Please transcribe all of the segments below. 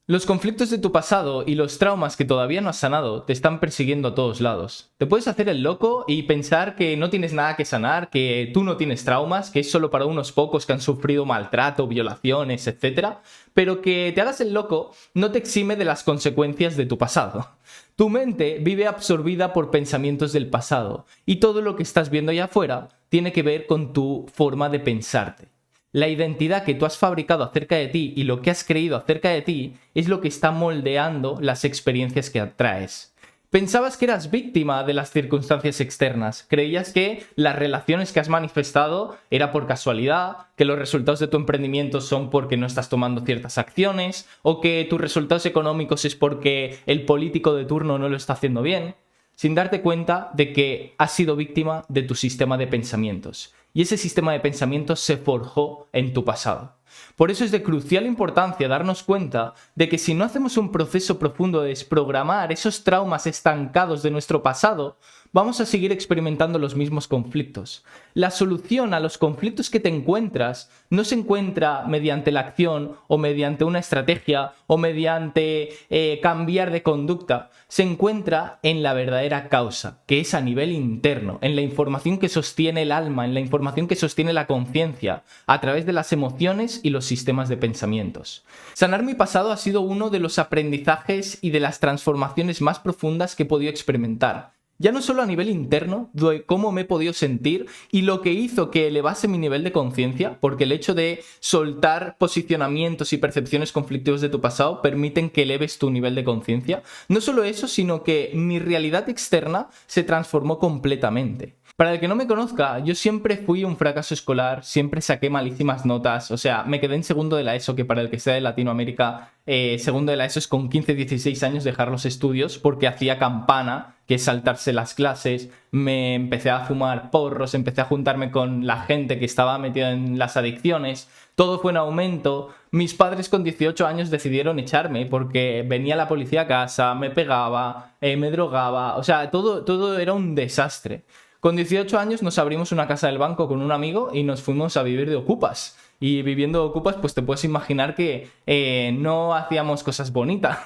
Los conflictos de tu pasado y los traumas que todavía no has sanado te están persiguiendo a todos lados. Te puedes hacer el loco y pensar que no tienes nada que sanar, que tú no tienes traumas, que es solo para unos pocos que han sufrido maltrato, violaciones, etc. Pero que te hagas el loco no te exime de las consecuencias de tu pasado. Tu mente vive absorbida por pensamientos del pasado y todo lo que estás viendo allá afuera tiene que ver con tu forma de pensarte. La identidad que tú has fabricado acerca de ti y lo que has creído acerca de ti es lo que está moldeando las experiencias que atraes. Pensabas que eras víctima de las circunstancias externas, creías que las relaciones que has manifestado era por casualidad, que los resultados de tu emprendimiento son porque no estás tomando ciertas acciones, o que tus resultados económicos es porque el político de turno no lo está haciendo bien, sin darte cuenta de que has sido víctima de tu sistema de pensamientos. Y ese sistema de pensamientos se forjó en tu pasado. Por eso es de crucial importancia darnos cuenta de que si no hacemos un proceso profundo de desprogramar esos traumas estancados de nuestro pasado, vamos a seguir experimentando los mismos conflictos. La solución a los conflictos que te encuentras no se encuentra mediante la acción o mediante una estrategia o mediante cambiar de conducta. Se encuentra en la verdadera causa, que es a nivel interno, en la información que sostiene el alma, en la información que sostiene la conciencia, a través de las emociones y los sistemas de pensamientos. Sanar mi pasado ha sido uno de los aprendizajes y de las transformaciones más profundas que he podido experimentar. Ya no solo a nivel interno, de cómo me he podido sentir y lo que hizo que elevase mi nivel de conciencia, porque el hecho de soltar posicionamientos y percepciones conflictivos de tu pasado permiten que eleves tu nivel de conciencia. No solo eso, sino que mi realidad externa se transformó completamente. Para el que no me conozca, yo siempre fui un fracaso escolar, siempre saqué malísimas notas, o sea, me quedé en segundo de la ESO, que para el que sea de Latinoamérica, segundo de la ESO es con 15-16 años dejar los estudios, porque hacía campana, que es saltarse las clases, me empecé a fumar porros, empecé a juntarme con la gente que estaba metida en las adicciones, todo fue en aumento. Mis padres con 18 años decidieron echarme porque venía la policía a casa, me pegaba, me drogaba, o sea, todo era un desastre. Con 18 años nos abrimos una casa del banco con un amigo y nos fuimos a vivir de ocupas. Y viviendo de ocupas, pues te puedes imaginar que no hacíamos cosas bonitas.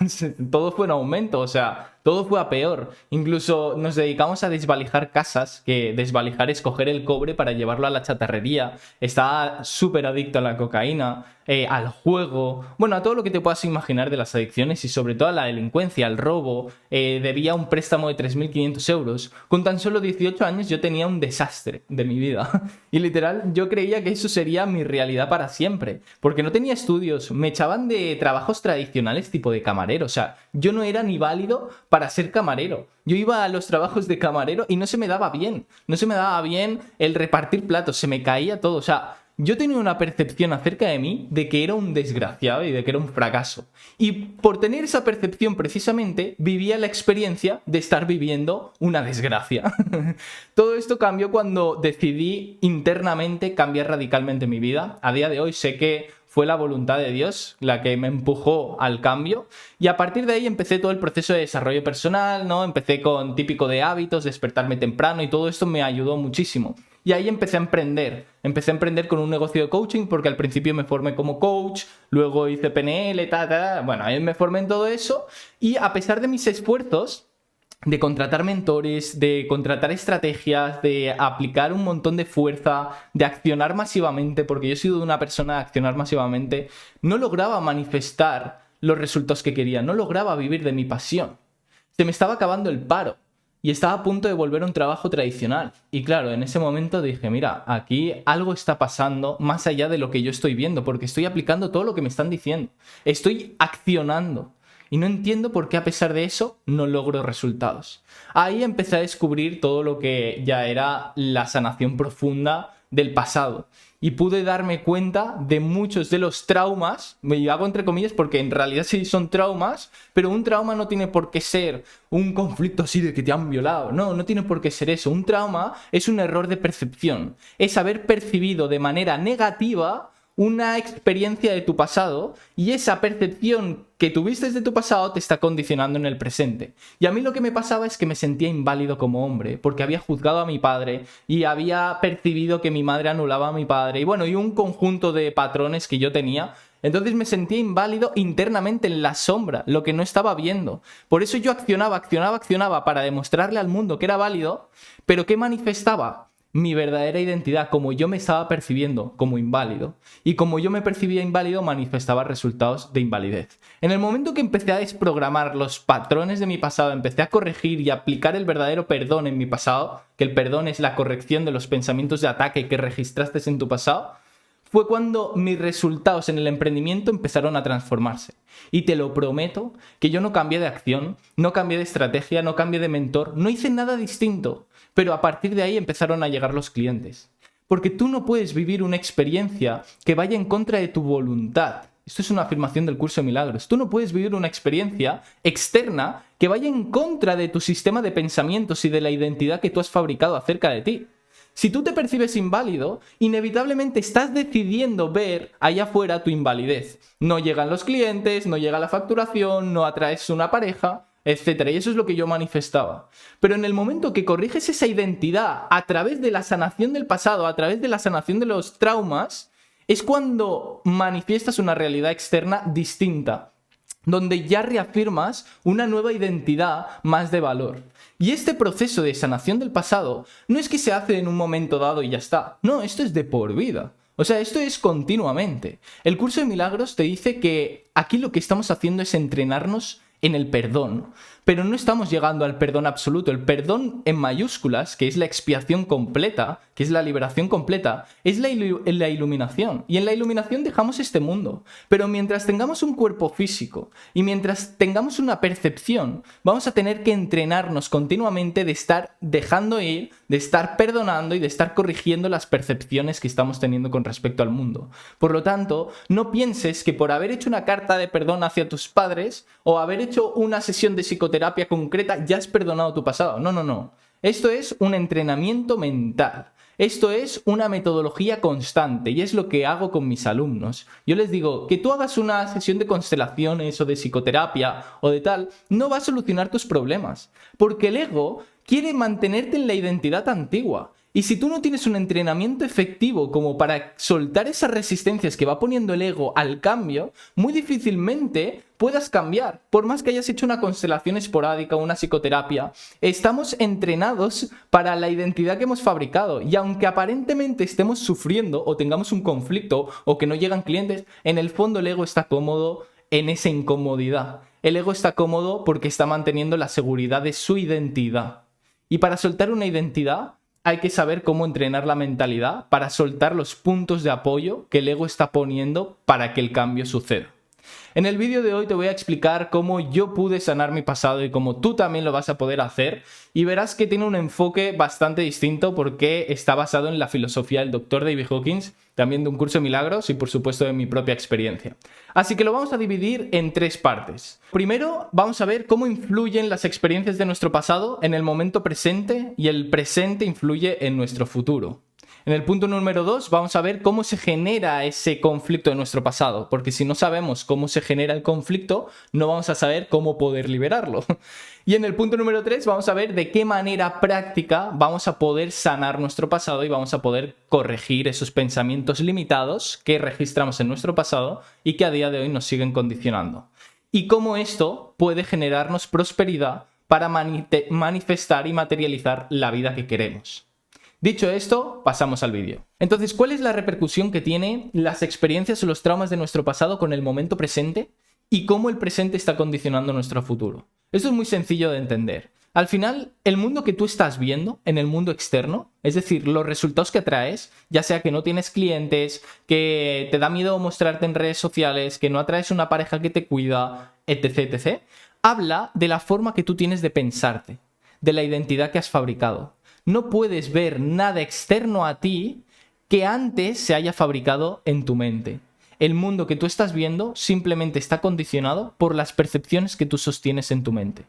Todo fue en aumento, o sea, todo fue a peor. Incluso nos dedicamos a desvalijar casas, que desvalijar es coger el cobre para llevarlo a la chatarrería. Estaba súper adicto a la cocaína, al juego, bueno, a todo lo que te puedas imaginar de las adicciones y sobre todo a la delincuencia, al robo. Debía un préstamo de 3.500 euros. Con tan solo 18 años yo tenía un desastre de mi vida. Y literal, yo creía que eso sería mi realidad para siempre. Porque no tenía estudios, me echaban de trabajos tradicionales tipo de camarero. O sea, yo no era ni válido para ser camarero. Yo iba a los trabajos de camarero y no se me daba bien. No se me daba bien el repartir platos, se me caía todo. O sea, yo tenía una percepción acerca de mí de que era un desgraciado y de que era un fracaso. Y por tener esa percepción precisamente, vivía la experiencia de estar viviendo una desgracia. Todo esto cambió cuando decidí internamente cambiar radicalmente mi vida. A día de hoy sé que fue la voluntad de Dios la que me empujó al cambio y a partir de ahí empecé todo el proceso de desarrollo personal, ¿no? Empecé con típico de hábitos, despertarme temprano y todo esto me ayudó muchísimo. Y ahí empecé a emprender. Empecé a emprender con un negocio de coaching porque al principio me formé como coach, luego hice PNL, bueno, ahí me formé en todo eso y a pesar de mis esfuerzos de contratar mentores, de contratar estrategias, de aplicar un montón de fuerza, de accionar masivamente, porque yo he sido una persona de accionar masivamente, no lograba manifestar los resultados que quería, no lograba vivir de mi pasión. Se me estaba acabando el paro y estaba a punto de volver a un trabajo tradicional. Y claro, en ese momento dije, mira, aquí algo está pasando más allá de lo que yo estoy viendo, porque estoy aplicando todo lo que me están diciendo. Estoy accionando. Y no entiendo por qué a pesar de eso no logro resultados. Ahí empecé a descubrir todo lo que ya era la sanación profunda del pasado. Y pude darme cuenta de muchos de los traumas, me hago entre comillas porque en realidad sí son traumas, pero un trauma no tiene por qué ser un conflicto así de que te han violado. No, no tiene por qué ser eso. Un trauma es un error de percepción. Es haber percibido de manera negativa una experiencia de tu pasado y esa percepción que tuviste de tu pasado te está condicionando en el presente. Y a mí lo que me pasaba es que me sentía inválido como hombre, porque había juzgado a mi padre y había percibido que mi madre anulaba a mi padre y bueno, y un conjunto de patrones que yo tenía Entonces me sentía inválido internamente en la sombra, lo que no estaba viendo. Por eso yo accionaba para demostrarle al mundo que era válido, pero ¿qué manifestaba? Mi verdadera identidad, como yo me estaba percibiendo como inválido. Y como yo me percibía inválido, manifestaba resultados de invalidez. En el momento que empecé a desprogramar los patrones de mi pasado, empecé a corregir y aplicar el verdadero perdón en mi pasado, que el perdón es la corrección de los pensamientos de ataque que registraste en tu pasado, fue cuando mis resultados en el emprendimiento empezaron a transformarse. Y te lo prometo que yo no cambié de acción, no cambié de estrategia, no cambié de mentor, no hice nada distinto. Pero a partir de ahí empezaron a llegar los clientes. Porque tú no puedes vivir una experiencia que vaya en contra de tu voluntad. Esto es una afirmación del curso de milagros. Tú no puedes vivir una experiencia externa que vaya en contra de tu sistema de pensamientos y de la identidad que tú has fabricado acerca de ti. Si tú te percibes inválido, inevitablemente estás decidiendo ver allá afuera tu invalidez. No llegan los clientes, no llega la facturación, no atraes una pareja, etcétera. Y eso es lo que yo manifestaba. Pero en el momento que corriges esa identidad a través de la sanación del pasado, a través de la sanación de los traumas, es cuando manifiestas una realidad externa distinta, donde ya reafirmas una nueva identidad más de valor. Y este proceso de sanación del pasado no es que se hace en un momento dado y ya está. No, esto es de por vida. O sea, esto es continuamente. El curso de milagros te dice que aquí lo que estamos haciendo es entrenarnos en el perdón, pero no estamos llegando al perdón absoluto. El perdón en mayúsculas, que es la expiación completa, que es la liberación completa, es la iluminación. Y en la iluminación dejamos este mundo. Pero mientras tengamos un cuerpo físico y mientras tengamos una percepción, vamos a tener que entrenarnos continuamente de estar dejando ir, de estar perdonando y de estar corrigiendo las percepciones que estamos teniendo con respecto al mundo. Por lo tanto, no pienses que por haber hecho una carta de perdón hacia tus padres o haber hecho una sesión de psicoterapia concreta ya has perdonado tu pasado. No, no, no. Esto es un entrenamiento mental. Esto es una metodología constante y es lo que hago con mis alumnos. Yo les digo, que tú hagas una sesión de constelaciones o de psicoterapia o de tal, no va a solucionar tus problemas. Porque el ego quiere mantenerte en la identidad antigua. Y si tú no tienes un entrenamiento efectivo como para soltar esas resistencias que va poniendo el ego al cambio, muy difícilmente puedas cambiar. Por más que hayas hecho una constelación esporádica o una psicoterapia, estamos entrenados para la identidad que hemos fabricado. Y aunque aparentemente estemos sufriendo o tengamos un conflicto o que no llegan clientes, en el fondo el ego está cómodo en esa incomodidad. El ego está cómodo porque está manteniendo la seguridad de su identidad. Y para soltar una identidad, hay que saber cómo entrenar la mentalidad para soltar los puntos de apoyo que el ego está poniendo para que el cambio suceda. En el vídeo de hoy te voy a explicar cómo yo pude sanar mi pasado y cómo tú también lo vas a poder hacer, y verás que tiene un enfoque bastante distinto porque está basado en la filosofía del Dr. David Hawkins, también de un curso de milagros y por supuesto de mi propia experiencia. Así que lo vamos a dividir en tres partes. Primero vamos a ver cómo influyen las experiencias de nuestro pasado en el momento presente y el presente influye en nuestro futuro. En el punto número 2 vamos a ver cómo se genera ese conflicto de nuestro pasado, porque si no sabemos cómo se genera el conflicto, no vamos a saber cómo poder liberarlo. Y en el punto número 3 vamos a ver de qué manera práctica vamos a poder sanar nuestro pasado y vamos a poder corregir esos pensamientos limitados que registramos en nuestro pasado y que a día de hoy nos siguen condicionando. Y cómo esto puede generarnos prosperidad para manifestar y materializar la vida que queremos. Dicho esto, pasamos al vídeo. Entonces, ¿cuál es la repercusión que tienen las experiencias o los traumas de nuestro pasado con el momento presente y cómo el presente está condicionando nuestro futuro? Esto es muy sencillo de entender. Al final, el mundo que tú estás viendo en el mundo externo, es decir, los resultados que atraes, ya sea que no tienes clientes, que te da miedo mostrarte en redes sociales, que no atraes una pareja que te cuida, etc., etc., habla de la forma que tú tienes de pensarte, de la identidad que has fabricado. No puedes ver nada externo a ti que antes se haya fabricado en tu mente. El mundo que tú estás viendo simplemente está condicionado por las percepciones que tú sostienes en tu mente.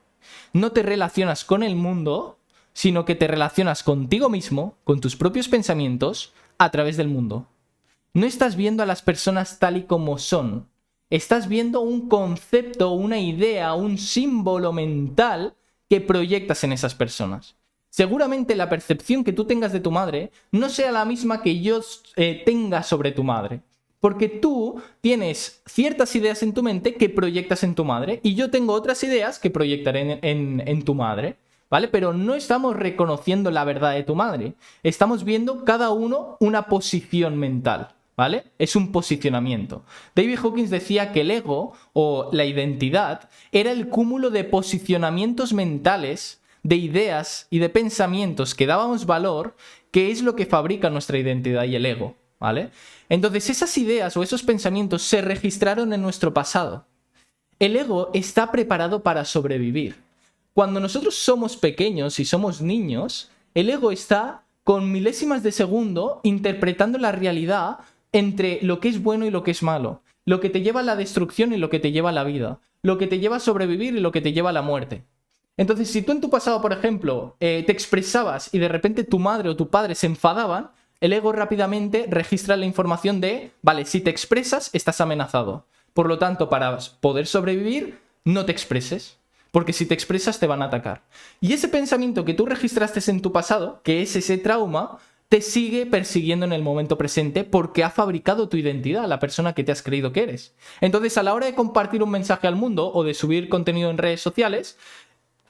No te relacionas con el mundo, sino que te relacionas contigo mismo, con tus propios pensamientos, a través del mundo. No estás viendo a las personas tal y como son. Estás viendo un concepto, una idea, un símbolo mental que proyectas en esas personas. Seguramente la percepción que tú tengas de tu madre no sea la misma que yo tenga sobre tu madre, Porque tú tienes ciertas ideas en tu mente que proyectas en tu madre y yo tengo otras ideas que proyectaré en tu madre, ¿vale? Pero no estamos reconociendo la verdad de tu madre. Estamos viendo cada uno una posición mental, ¿vale? Es un posicionamiento. David Hawkins decía que el ego o la identidad era el cúmulo de posicionamientos mentales, de ideas y de pensamientos que dábamos valor, que es lo que fabrica nuestra identidad y el ego, ¿vale? Entonces esas ideas o esos pensamientos se registraron en nuestro pasado. El ego está preparado para sobrevivir. Cuando nosotros somos pequeños y somos niños, el ego está con milésimas de segundo interpretando la realidad entre lo que es bueno y lo que es malo, lo que te lleva a la destrucción y lo que te lleva a la vida, lo que te lleva a sobrevivir y lo que te lleva a la muerte. Entonces, si tú en tu pasado, por ejemplo, te expresabas y de repente tu madre o tu padre se enfadaban, el ego rápidamente registra la información de, vale, si te expresas, estás amenazado. Por lo tanto, para poder sobrevivir, no te expreses. Porque si te expresas, te van a atacar. Y ese pensamiento que tú registraste en tu pasado, que es ese trauma, te sigue persiguiendo en el momento presente porque ha fabricado tu identidad, la persona que te has creído que eres. Entonces, a la hora de compartir un mensaje al mundo o de subir contenido en redes sociales,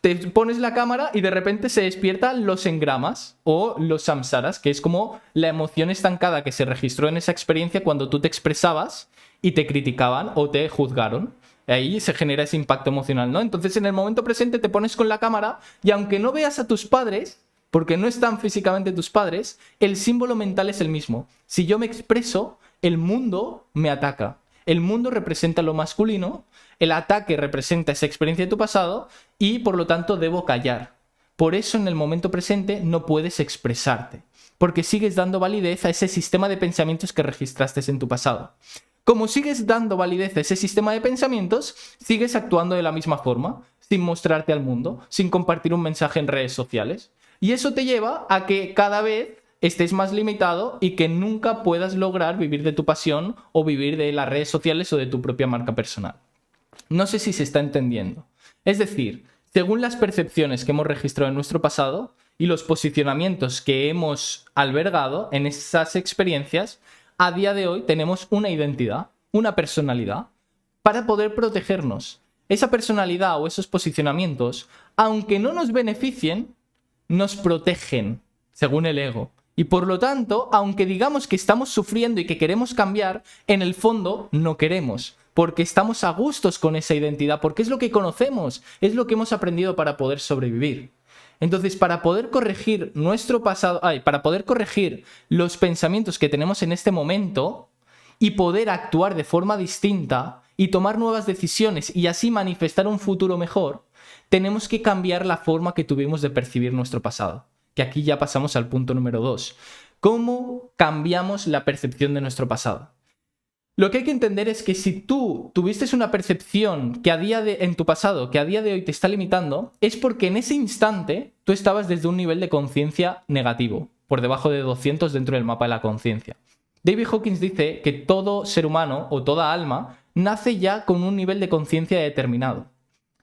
te pones la cámara y de repente se despiertan los engramas o los samsaras, que es como la emoción estancada que se registró en esa experiencia cuando tú te expresabas y te criticaban o te juzgaron. Ahí se genera ese impacto emocional, ¿no? Entonces en el momento presente te pones con la cámara y aunque no veas a tus padres, porque no están físicamente tus padres, el símbolo mental es el mismo. Si yo me expreso, el mundo me ataca. El mundo representa lo masculino, el ataque representa esa experiencia de tu pasado y por lo tanto debo callar. Por eso en el momento presente no puedes expresarte, porque sigues dando validez a ese sistema de pensamientos que registraste en tu pasado. Como sigues dando validez a ese sistema de pensamientos, sigues actuando de la misma forma, sin mostrarte al mundo, sin compartir un mensaje en redes sociales. Y eso te lleva a que cada vez estés más limitado y que nunca puedas lograr vivir de tu pasión o vivir de las redes sociales o de tu propia marca personal. No sé si se está entendiendo. Es decir, según las percepciones que hemos registrado en nuestro pasado y los posicionamientos que hemos albergado en esas experiencias, a día de hoy tenemos una identidad, una personalidad, para poder protegernos. Esa personalidad o esos posicionamientos, aunque no nos beneficien, nos protegen, según el ego. Y por lo tanto, aunque digamos que estamos sufriendo y que queremos cambiar, en el fondo no queremos, porque estamos a gustos con esa identidad, porque es lo que conocemos, es lo que hemos aprendido para poder sobrevivir. Entonces, para poder corregir nuestro pasado, para poder corregir los pensamientos que tenemos en este momento y poder actuar de forma distinta y tomar nuevas decisiones y así manifestar un futuro mejor, tenemos que cambiar la forma que tuvimos de percibir nuestro pasado. Que aquí ya pasamos al punto número 2. ¿Cómo cambiamos la percepción de nuestro pasado? Lo que hay que entender es que si tú tuviste una percepción que en tu pasado, que a día de hoy te está limitando, es porque en ese instante tú estabas desde un nivel de conciencia negativo, por debajo de 200 dentro del mapa de la conciencia. David Hawkins dice que todo ser humano o toda alma nace ya con un nivel de conciencia determinado.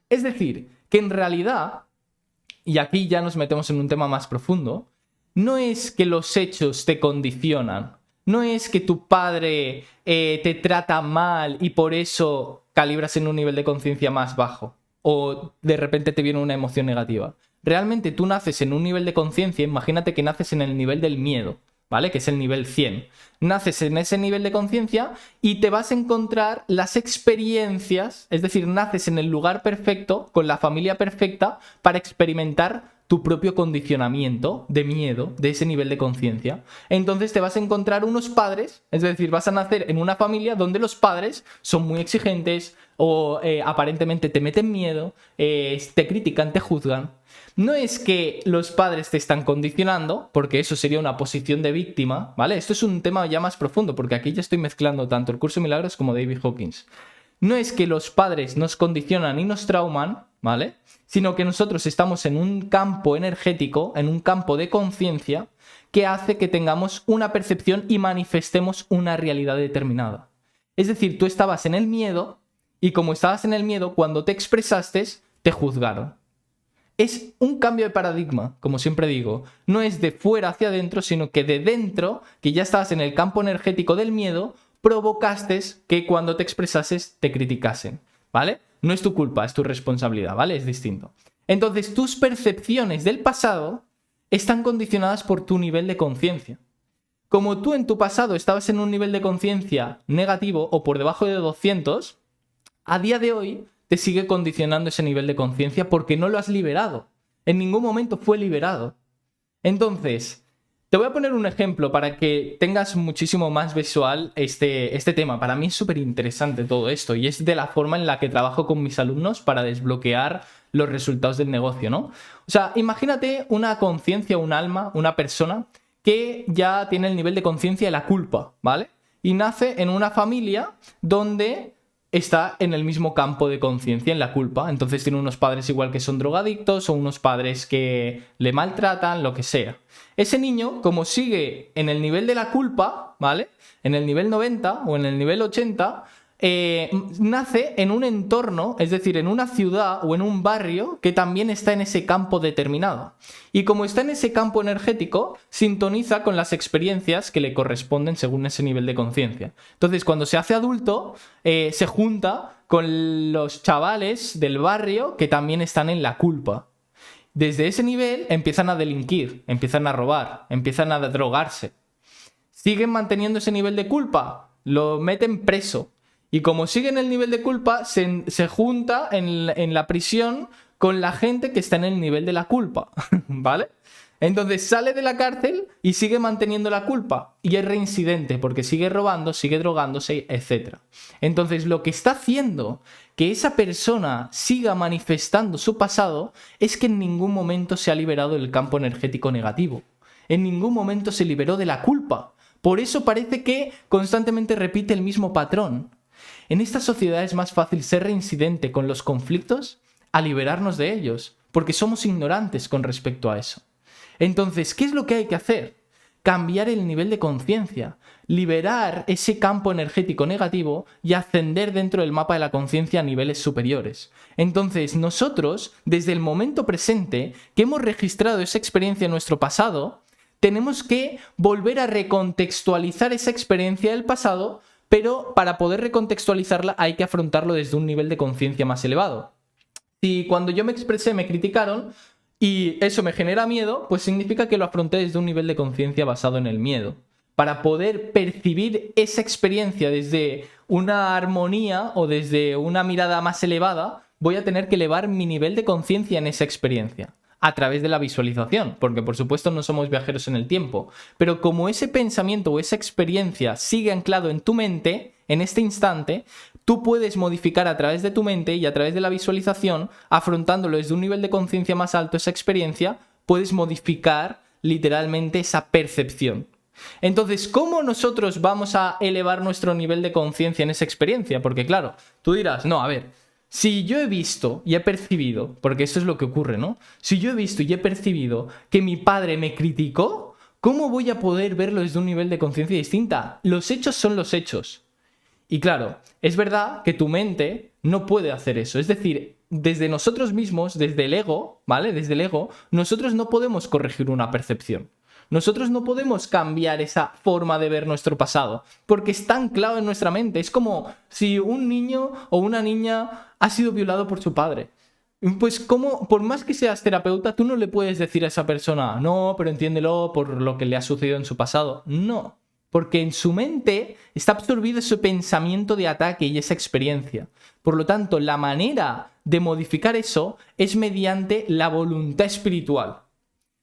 Es decir, que en realidad, y aquí ya nos metemos en un tema más profundo, no es que los hechos te condicionan, no es que tu padre te trata mal y por eso calibras en un nivel de conciencia más bajo o de repente te viene una emoción negativa. Realmente tú naces en un nivel de conciencia, imagínate que naces en el nivel del miedo, ¿vale? Que es el nivel 100. Naces en ese nivel de conciencia y te vas a encontrar las experiencias, es decir, naces en el lugar perfecto, con la familia perfecta, para experimentar tu propio condicionamiento de miedo, de ese nivel de conciencia. Entonces te vas a encontrar unos padres, es decir, vas a nacer en una familia donde los padres son muy exigentes o aparentemente te meten miedo, te critican, te juzgan. No es que los padres te están condicionando, porque eso sería una posición de víctima, ¿vale? Esto es un tema ya más profundo, porque aquí ya estoy mezclando tanto el Curso de Milagros como David Hawkins. No es que los padres nos condicionan y nos trauman, ¿vale? Sino que nosotros estamos en un campo energético, en un campo de conciencia, que hace que tengamos una percepción y manifestemos una realidad determinada. Es decir, tú estabas en el miedo, y como estabas en el miedo, cuando te expresaste, te juzgaron. Es un cambio de paradigma, como siempre digo. No es de fuera hacia adentro, sino que de dentro, que ya estabas en el campo energético del miedo, provocaste que cuando te expresases te criticasen, ¿vale? No es tu culpa, es tu responsabilidad, ¿vale? Es distinto. Entonces, tus percepciones del pasado están condicionadas por tu nivel de conciencia. Como tú en tu pasado estabas en un nivel de conciencia negativo o por debajo de 200, a día de hoy te sigue condicionando ese nivel de conciencia porque no lo has liberado. En ningún momento fue liberado. Entonces, te voy a poner un ejemplo para que tengas muchísimo más visual este tema. Para mí es súper interesante todo esto y es de la forma en la que trabajo con mis alumnos para desbloquear los resultados del negocio, ¿no? O sea, imagínate una conciencia, un alma, una persona que ya tiene el nivel de conciencia de la culpa, ¿vale? Y nace en una familia donde está en el mismo campo de conciencia, en la culpa. Entonces tiene unos padres igual que son drogadictos o unos padres que le maltratan, lo que sea. Ese niño, como sigue en el nivel de la culpa, ¿vale? En el nivel 90 o en el nivel 80, nace en un entorno, es decir, en una ciudad o en un barrio que también está en ese campo determinado. Y como está en ese campo energético, sintoniza con las experiencias que le corresponden según ese nivel de conciencia. Entonces, cuando se hace adulto, se junta con los chavales del barrio que también están en la culpa. Desde ese nivel empiezan a delinquir, empiezan a robar, empiezan a drogarse. Siguen manteniendo ese nivel de culpa, lo meten preso. Y como sigue en el nivel de culpa, se junta en la prisión con la gente que está en el nivel de la culpa, ¿vale? Entonces sale de la cárcel y sigue manteniendo la culpa. Y es reincidente porque sigue robando, sigue drogándose, etc. Entonces lo que está haciendo que esa persona siga manifestando su pasado es que en ningún momento se ha liberado del campo energético negativo. En ningún momento se liberó de la culpa. Por eso parece que constantemente repite el mismo patrón. En esta sociedad es más fácil ser reincidente con los conflictos a liberarnos de ellos, porque somos ignorantes con respecto a eso. Entonces, ¿qué es lo que hay que hacer? Cambiar el nivel de conciencia, liberar ese campo energético negativo y ascender dentro del mapa de la conciencia a niveles superiores. Entonces, nosotros, desde el momento presente, que hemos registrado esa experiencia en nuestro pasado, tenemos que volver a recontextualizar esa experiencia del pasado, pero para poder recontextualizarla hay que afrontarlo desde un nivel de conciencia más elevado. Si cuando yo me expresé me criticaron y eso me genera miedo, pues significa que lo afronté desde un nivel de conciencia basado en el miedo. Para poder percibir esa experiencia desde una armonía o desde una mirada más elevada, voy a tener que elevar mi nivel de conciencia en esa experiencia. A través de la visualización, porque por supuesto no somos viajeros en el tiempo, pero como ese pensamiento o esa experiencia sigue anclado en tu mente, en este instante, tú puedes modificar a través de tu mente y a través de la visualización, afrontándolo desde un nivel de conciencia más alto, esa experiencia, puedes modificar literalmente esa percepción. Entonces, ¿cómo nosotros vamos a elevar nuestro nivel de conciencia en esa experiencia? Porque claro, tú dirás, no, a ver, si yo he visto y he percibido, porque eso es lo que ocurre, ¿no? Si yo he visto y he percibido que mi padre me criticó, ¿cómo voy a poder verlo desde un nivel de conciencia distinta? Los hechos son los hechos. Y claro, es verdad que tu mente no puede hacer eso. Es decir, desde nosotros mismos, desde el ego, ¿vale? Desde el ego, nosotros no podemos corregir una percepción. Nosotros no podemos cambiar esa forma de ver nuestro pasado, porque está anclado en nuestra mente. Es como si un niño o una niña ha sido violado por su padre. Pues como, por más que seas terapeuta, tú no le puedes decir a esa persona, no, pero entiéndelo por lo que le ha sucedido en su pasado. No, porque en su mente está absorbido ese pensamiento de ataque y esa experiencia. Por lo tanto, la manera de modificar eso es mediante la voluntad espiritual.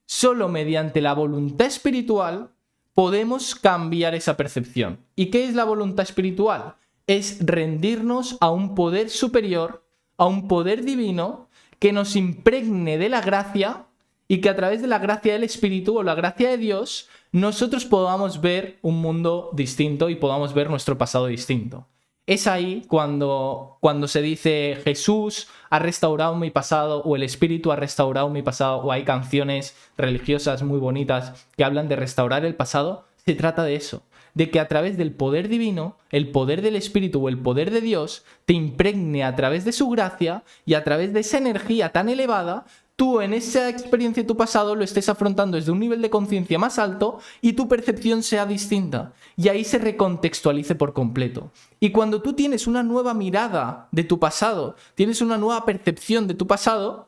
Solo mediante la voluntad espiritual podemos cambiar esa percepción. ¿Y qué es la voluntad espiritual? Es rendirnos a un poder superior, a un poder divino que nos impregne de la gracia y que a través de la gracia del Espíritu o la gracia de Dios nosotros podamos ver un mundo distinto y podamos ver nuestro pasado distinto. Es ahí cuando se dice Jesús ha restaurado mi pasado o el Espíritu ha restaurado mi pasado o hay canciones religiosas muy bonitas que hablan de restaurar el pasado. Se trata de eso, de que a través del poder divino, el poder del Espíritu o el poder de Dios te impregne a través de su gracia y a través de esa energía tan elevada tú en esa experiencia de tu pasado lo estés afrontando desde un nivel de conciencia más alto y tu percepción sea distinta. Y ahí se recontextualice por completo. Y cuando tú tienes una nueva mirada de tu pasado, tienes una nueva percepción de tu pasado,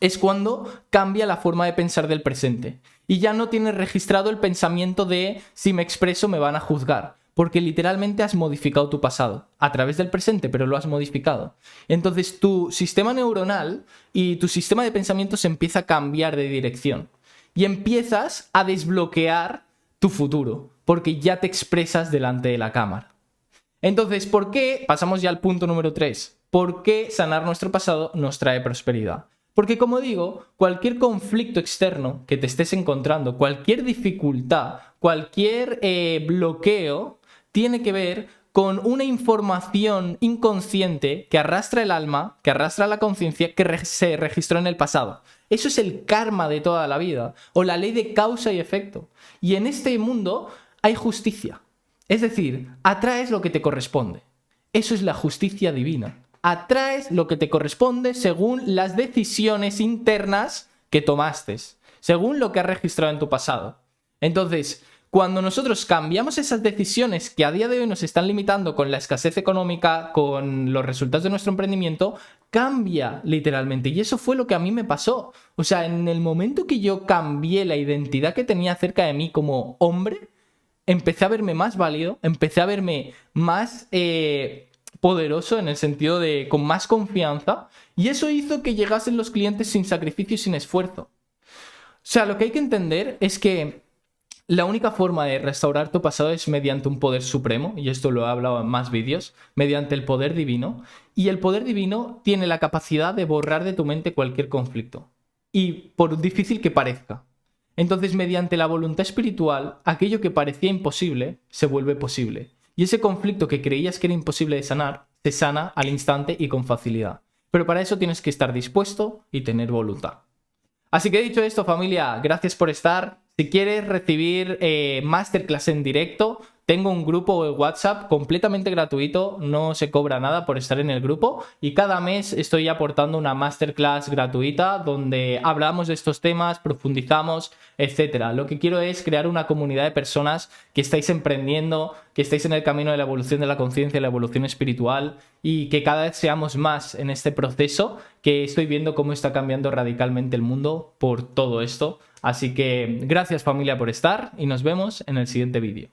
es cuando cambia la forma de pensar del presente. Y ya no tienes registrado el pensamiento de si me expreso me van a juzgar. Porque literalmente has modificado tu pasado a través del presente, pero lo has modificado. Entonces tu sistema neuronal y tu sistema de pensamiento se empieza a cambiar de dirección. Y empiezas a desbloquear tu futuro, porque ya te expresas delante de la cámara. Entonces, ¿por qué? Pasamos ya al punto número 3. ¿Por qué sanar nuestro pasado nos trae prosperidad? Porque, como digo, cualquier conflicto externo que te estés encontrando, cualquier dificultad, cualquier bloqueo, tiene que ver con una información inconsciente que arrastra el alma, que arrastra la conciencia, que se registró en el pasado. Eso es el karma de toda la vida, o la ley de causa y efecto. Y en este mundo hay justicia. Es decir, atraes lo que te corresponde. Eso es la justicia divina. Atraes lo que te corresponde según las decisiones internas que tomaste, según lo que has registrado en tu pasado. Entonces, cuando nosotros cambiamos esas decisiones que a día de hoy nos están limitando con la escasez económica, con los resultados de nuestro emprendimiento, cambia literalmente. Y eso fue lo que a mí me pasó. O sea, en el momento que yo cambié la identidad que tenía acerca de mí como hombre, empecé a verme más válido, empecé a verme más poderoso en el sentido de con más confianza. Y eso hizo que llegasen los clientes sin sacrificio y sin esfuerzo. O sea, lo que hay que entender es que la única forma de restaurar tu pasado es mediante un poder supremo, y esto lo he hablado en más vídeos, mediante el poder divino. Y el poder divino tiene la capacidad de borrar de tu mente cualquier conflicto, y por difícil que parezca. Entonces, mediante la voluntad espiritual, aquello que parecía imposible se vuelve posible. Y ese conflicto que creías que era imposible de sanar, se sana al instante y con facilidad. Pero para eso tienes que estar dispuesto y tener voluntad. Así que dicho esto, familia, gracias por estar. Si quieres recibir masterclass en directo, tengo un grupo de WhatsApp completamente gratuito, no se cobra nada por estar en el grupo y cada mes estoy aportando una masterclass gratuita donde hablamos de estos temas, profundizamos, etc. Lo que quiero es crear una comunidad de personas que estáis emprendiendo, que estáis en el camino de la evolución de la conciencia y la evolución espiritual y que cada vez seamos más en este proceso que estoy viendo cómo está cambiando radicalmente el mundo por todo esto. Así que gracias familia por estar y nos vemos en el siguiente vídeo.